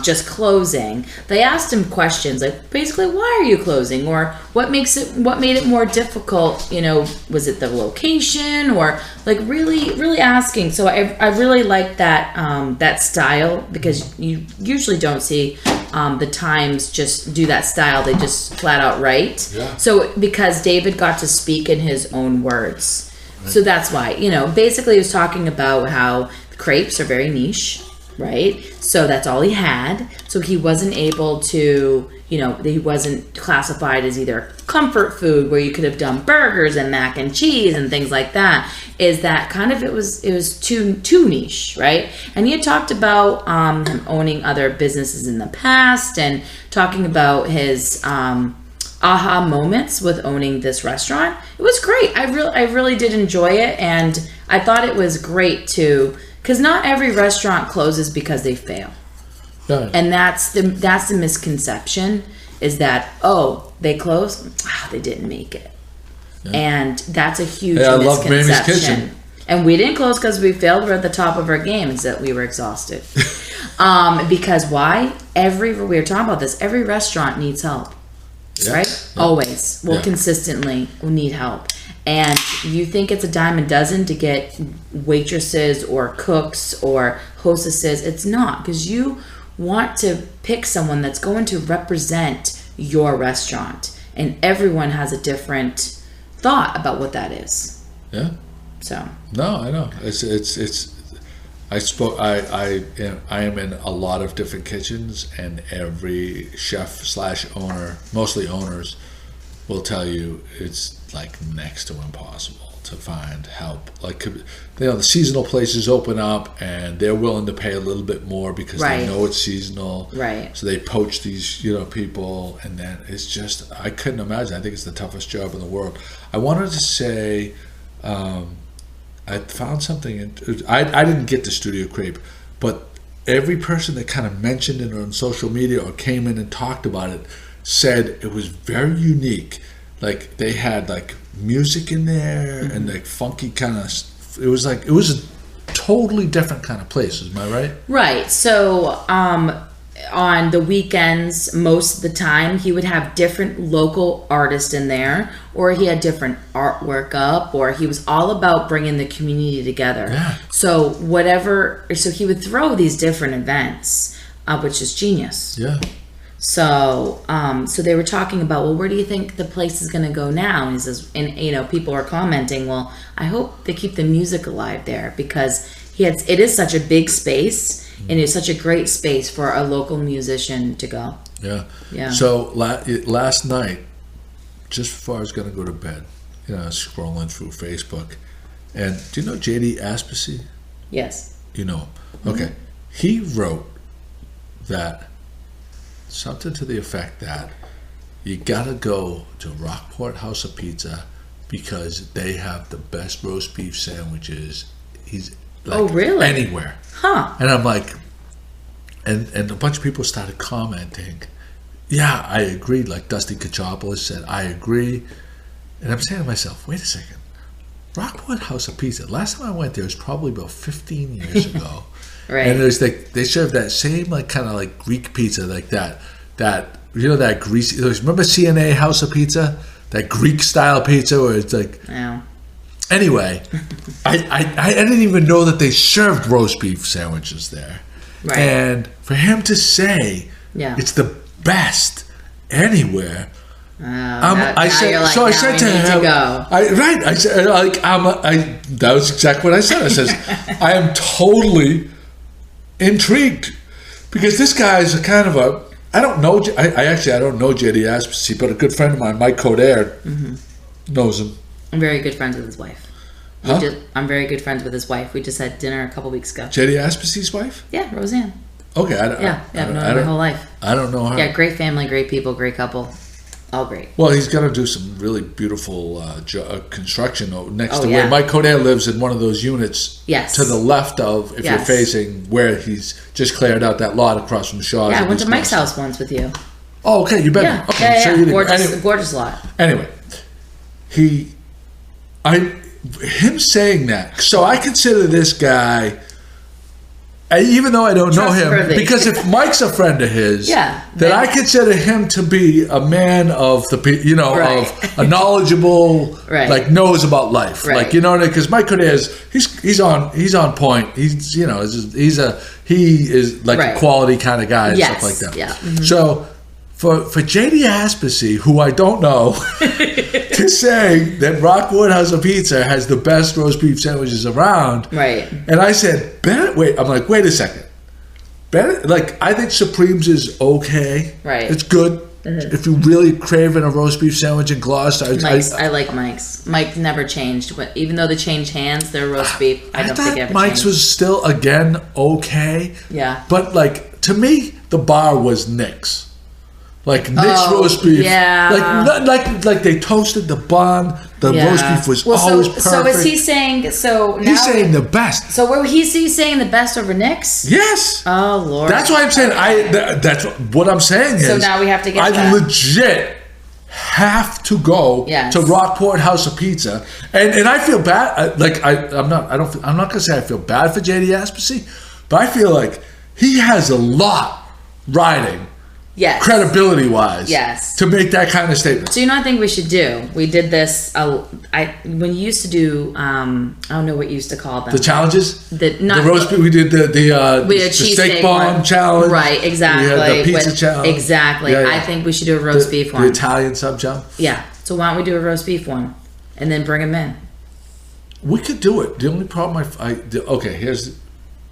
just closing. They asked him questions like, basically, why are you closing, or what made it more difficult? Was it the location, or like really asking? So I really like that style, because you usually don't see the Times just do that style. They just flat out write. Yeah. So because David got to speak in his own words, so that's why basically he was talking about how crepes are very niche. Right? So that's all he had. So he wasn't able to, he wasn't classified as either comfort food, where you could have done burgers and mac and cheese and things like that. Is that kind of, it was too niche, right? And he had talked about him owning other businesses in the past, and talking about his aha moments with owning this restaurant. It was great. I really did enjoy it, and I thought it was great too. Because not every restaurant closes because they fail. Yeah. And that's the misconception, is that, they closed? They didn't make it. Yeah. And that's a huge misconception. I love Mamie's Kitchen. And we didn't close because we failed. We're at the top of our game. Is that we were exhausted. Because why? We were talking about this. Every restaurant needs help. Yeah. Right? Yeah. Always. Consistently need help. And you think it's a dime a dozen to get waitresses or cooks or hostesses. It's not, because you want to pick someone that's going to represent your restaurant, and everyone has a different thought about what that is. Yeah. So. No, I know. I am in a lot of different kitchens, and every chef/owner, mostly owners, will tell you it's like next to impossible to find help. Like, the seasonal places open up, and they're willing to pay a little bit more because they know it's seasonal. Right. So they poach these, people, and then it's just, I couldn't imagine. I think it's the toughest job in the world. I wanted to say, I found something. I didn't get to Studio Crepe, but every person that kind of mentioned it on social media or came in and talked about it said it was very unique. Like, they had like music in there, and like funky kind of. It was a totally different kind of place. Am I right? Right. So on the weekends, most of the time, he would have different local artists in there, or he had different artwork up, or he was all about bringing the community together. Yeah. So he would throw these different events, which is genius. Yeah. So they were talking about, well, where do you think the place is going to go now? And he says, people are commenting, well, I hope they keep the music alive there, because it is such a big space, and it's such a great space for a local musician to go. Yeah. Yeah. So last night, just before I was going to go to bed, scrolling through Facebook, and do you know J.D. Aspesi? Yes. You know him. Okay. Mm-hmm. He wrote that. Something to the effect that you gotta go to Rockport House of Pizza because they have the best roast beef sandwiches. He's like, oh, really? Anywhere. Huh. And I'm like, and a bunch of people started commenting. Yeah, I agreed. Like Dusty Kachopoulos said, I agree. And I'm saying to myself, wait a second. Rockport House of Pizza. Last time I went there was probably about 15 years ago. Right. And it was like they served that same kind of Greek pizza, like that that greasy. Remember CNA House of Pizza, that Greek style pizza where it's like. Yeah. Anyway, I didn't even know that they served roast beef sandwiches there. Right. And for him to say it's the best anywhere, I said to him, I said, that was exactly what I said. I says, I am totally intrigued because this guy is a kind of a, I don't know JD Aspesi, but a good friend of mine, Mike Coder, knows him. I'm very good friends with his wife. Huh? I'm very good friends with his wife. We just had dinner a couple weeks ago. JD Aspesi's wife? Yeah, Roseanne. Okay. I've known her my whole life. I don't know her. Yeah, great family, great people, great couple. All great. Well, he's going to do some really beautiful construction next to where Mike Coder lives in one of those units to the left of, if you're facing where he's just cleared out that lot across from Shaw's. Yeah, I went to Mike's house once with you. Oh, okay, you've been there. Okay, yeah. Gorgeous lot. Anyway, him saying that, so I consider this guy, even though I don't know him, because if Mike's a friend of his, then I consider him to be a man of the, of a knowledgeable, like knows about life, like because Mike Coder he's on point. He is like a quality kind of guy and stuff like that. Yeah. Mm-hmm. So for JD Aspesi, who I don't know, to say that Rockport House of Pizza has the best roast beef sandwiches around, and I said, wait a second. I think Supreme's is okay. It's good. Mm-hmm. If you're really craving a roast beef sandwich in Gloucester. I like Mike's. Mike never changed. But even though they changed hands, their roast beef, I don't think ever Mike's changed. was still, again, okay. Yeah. But, to me, the bar was Nick's. Like Nick's roast beef, like they toasted the bun. The roast beef was always perfect. So is he saying? So now he's saying the best. So he's saying the best over Nick's? Yes. Oh Lord. That's why I'm saying that's what I'm saying is. So now we have to get. I legit have to go to Rockport House of Pizza, and I feel bad. I'm not gonna say I feel bad for JD Aspesi, but I feel like he has a lot riding. Yes. Credibility wise. Yes. To make that kind of statement. So I think we should do. We did this. When you used to do. I don't know what you used to call them. The challenges. The roast beef. We did the steak bomb challenge. Right. Exactly. We had the pizza challenge. Exactly. Yeah. I think we should do a roast beef one. The Italian sub challenge. Yeah. So why don't we do a roast beef one, and then bring them in? We could do it. The only problem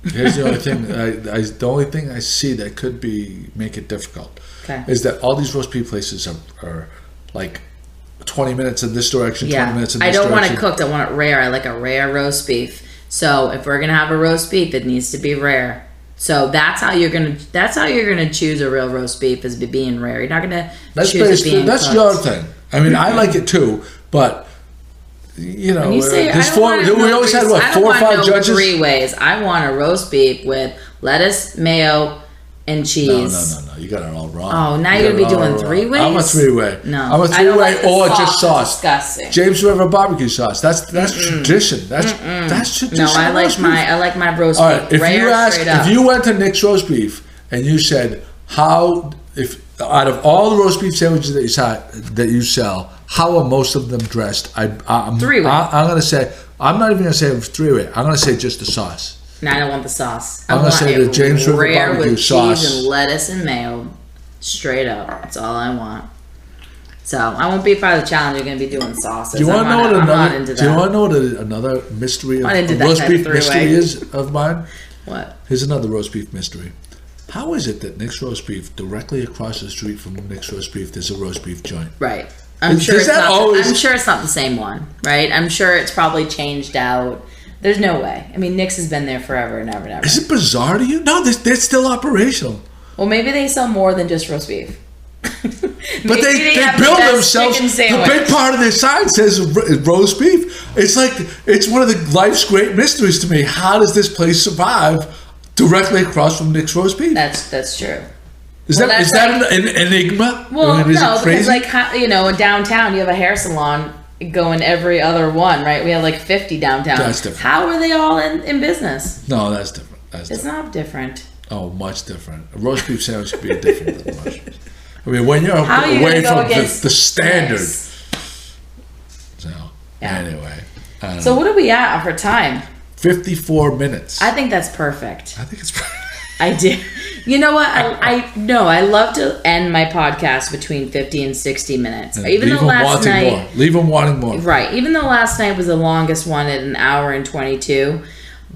here's the only thing. The only thing I see that could make it difficult is that all these roast beef places are like 20 minutes in this direction, 20 minutes in this direction. I don't want it cooked. I want it rare. I like a rare roast beef. So if we're gonna have a roast beef, it needs to be rare. So that's how you're gonna choose a real roast beef, is being rare. You're not gonna choose it being That's cooked. your thing. I mean, I like it too, but. We always had 4 or 5 judges. 3 ways. I want a roast beef with lettuce, mayo, and cheese. No. You got it all wrong. Oh, now you're gonna be doing 3 ways. I'm a 3-way. No, I'm a 3-way or just sauce. Disgusting. James River barbecue sauce. That's tradition. That's tradition. No, I like my roast beef. All right. If you went to Nick's roast beef and you said if out of all the roast beef sandwiches that you sell, how are most of them dressed? I'm 3-way. I'm going to say, I'm not even going to say 3-way. I'm going to say just the sauce. No, I don't want the sauce. I'm going to say the James River rare barbecue with sauce. Cheese and lettuce and mayo. Straight up. That's all I want. So I won't be part of the challenge. You're going to be doing sauces. Do you want to know what another another mystery of roast beef mystery is of mine? What? Here's another roast beef mystery. How is it that Nick's roast beef, directly across the street from Nick's roast beef, there's a roast beef joint? Right. I'm sure it's not the same one, right? I'm sure it's probably changed out. There's no way. I mean, Nick's has been there forever and ever and ever. Is it bizarre to you? No, they're still operational. Well, maybe they sell more than just roast beef. But they build themselves. The big part of their sign says roast beef. It's like it's one of the life's great mysteries to me. How does this place survive directly across from Nick's roast beef? That's true. Is that an enigma? Well, no, because in downtown you have a hair salon going every other one, right? We have like 50 downtown. That's different. How are they all in business? No, that's different. It's not different. Oh, much different. A roast beef sandwich would be different than much. I mean, when you're away from the standard. So, anyway. So what are we at for time? 54 minutes. I think that's perfect. I think it's perfect. I do. You know what? I love to end my podcast between 50 and 60 minutes. And even though last night... Leave them wanting more. Right. Even though last night was the longest one at an hour and 22.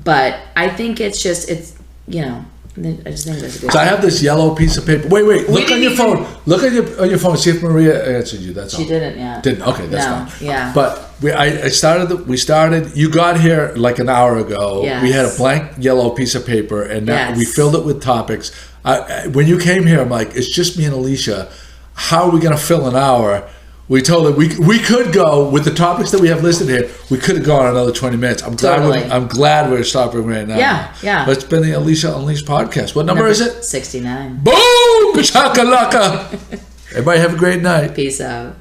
But I think I just think that's a good So I have this yellow piece of paper. Wait. Look on your phone. Look on your phone. See if Maria answered you. That's all. She didn't yet. Didn't. Okay, that's fine. Yeah. But we started. You got here like an hour ago. Yes. We had a blank yellow piece of paper, and now we filled it with topics. When you came here, I'm like, it's just me and Alicia. How are we going to fill an hour? We told her we could go with the topics that we have listed here. We could have gone another 20 minutes. I'm glad we're stopping right now. Yeah. But it's been the Alicia Unleashed podcast. What number is it? 69. Boom! Chakalaka! Everybody have a great night. Peace out.